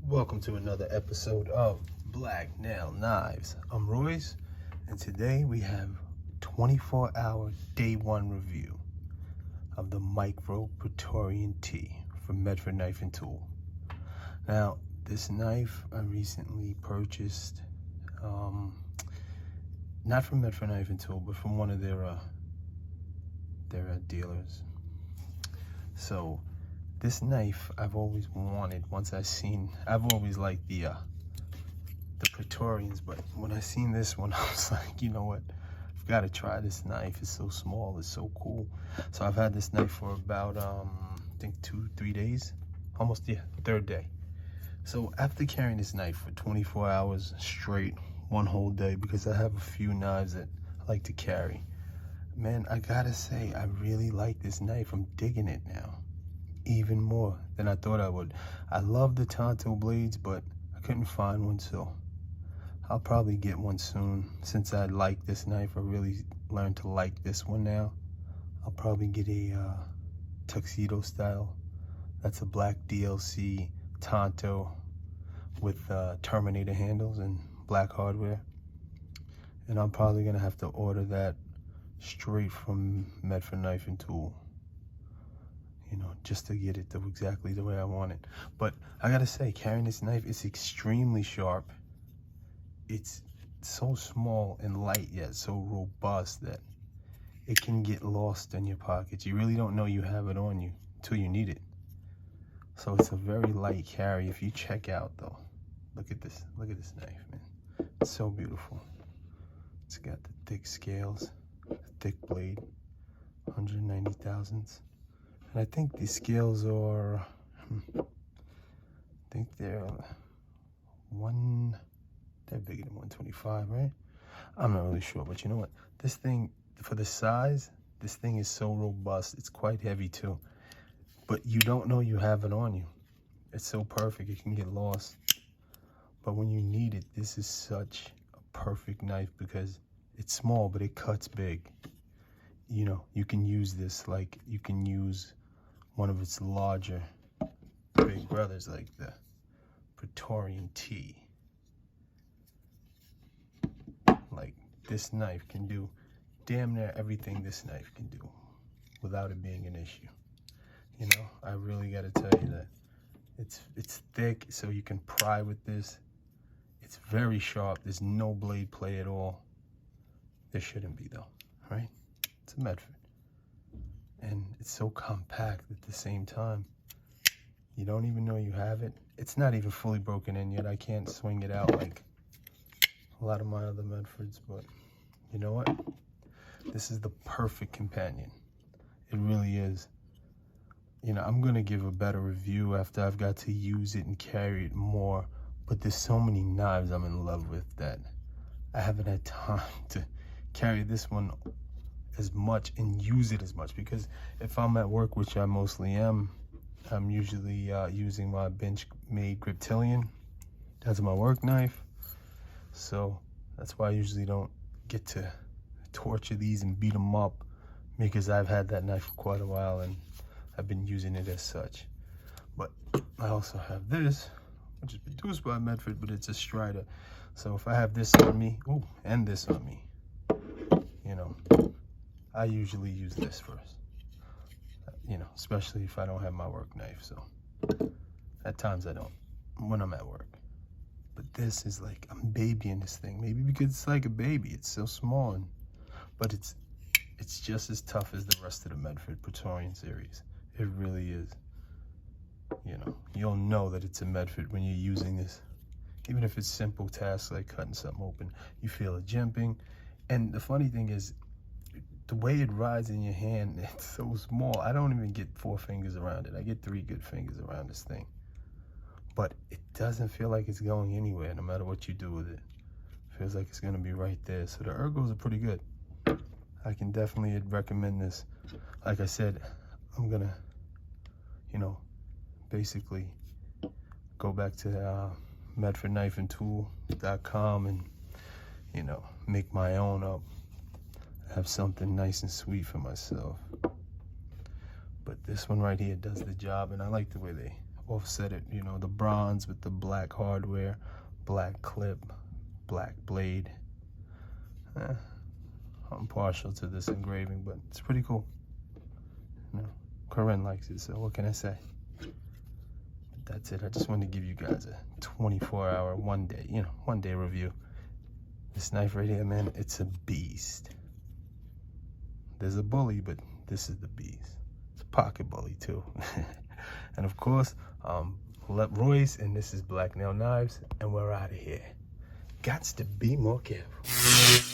Welcome to another episode of Black Nail Knives. I'm Royce, and today we have 24-hour day one review of the Micro Praetorian T from Medford Knife and Tool. Now, this knife I recently purchased, not from Medford Knife and Tool, but from one of their dealers. So this knife I've always wanted. I've always liked the Praetorians, but when I seen this one, I was like, you know what? I've got to try this knife. It's so small. It's so cool. So I've had this knife for about, I think 2-3 days. Almost, yeah, third day. So after carrying this knife for 24 hours straight, one whole day, because I have a few knives that I like to carry, man, I gotta say, I really like this knife. I'm digging it now, even more than I thought I would. I love the Tonto blades, but I couldn't find one, so I'll probably get one soon. Since I like this knife, I really learned to like this one now. I'll probably get a tuxedo style. That's a black DLC Tonto with Terminator handles and black hardware. And I'm probably gonna have to order that straight from Medford Knife and Tool, you know, just to get it exactly the way I want it. But I gotta say, carrying this knife, it's extremely sharp. It's so small and light, yet so robust that it can get lost in your pockets. You really don't know you have it on you until you need it. So it's a very light carry. If you check out though, look at this knife, man. It's so beautiful. It's got the thick scales, the thick blade, 190 thousandths. And I think these scales are, I think they're bigger than 125, right? I'm not really sure, but you know what? This thing, for the size, this thing is so robust. It's quite heavy too, but you don't know you have it on you. It's so perfect, it can get lost. But when you need it, this is such a perfect knife because it's small, but it cuts big. You know, you can use this like you can use one of its larger big brothers, like the Praetorian T. Like, this knife can do damn near everything this knife can do without it being an issue. You know, I really gotta tell you that it's thick, so you can pry with this. It's very sharp. There's no blade play at all. There shouldn't be though, right? It's a Medford. And it's so compact at the same time. You don't even know you have it. It's not even fully broken in yet. I can't swing it out like a lot of my other Medfords, but you know what? This is the perfect companion. It really is. You know, I'm gonna give a better review after I've got to use it and carry it more, but there's so many knives I'm in love with that I haven't had time to carry this one as much and use it as much, because if I'm at work, which I mostly am, I'm usually using my bench-made Griptilian. That's my work knife, so that's why I usually don't get to torture these and beat them up, because I've had that knife for quite a while and I've been using it as such. But I also have this, which is produced by Medford, but it's a Strider. So if I have this on me, and this on me, you know, I usually use this first, you know, especially if I don't have my work knife. So at times I don't when I'm at work. But this is like, I'm babying this thing, maybe because it's like a baby. It's so small, but it's just as tough as the rest of the Medford Praetorian series. It really is. You know, you'll know that it's a Medford when you're using this. Even if it's simple tasks like cutting something open, you feel it jimping. And the funny thing is, the way it rides in your hand, it's so small. I don't even get 4 fingers around it. I get 3 good fingers around this thing. But it doesn't feel like it's going anywhere, no matter what you do with it. It feels like it's gonna be right there. So the Ergos are pretty good. I can definitely recommend this. Like I said, I'm gonna, you know, basically go back to medfordknifeandtool.com and, you know, make my own up. Have something nice and sweet for myself. But this one right here does the job, and I like the way they offset it, you know, the bronze with the black hardware, black clip, black blade. I'm partial to this engraving, but it's pretty cool. You know, Corinne likes it, so what can I say? But that's it. I just wanted to give you guys a 24-hour, one day review. This knife right here, man, it's a beast. There's a bully, but this is the beast. It's a pocket bully too. And of course, Royce, and this is Black Nail Knives, and we're out of here. Gots to be more careful.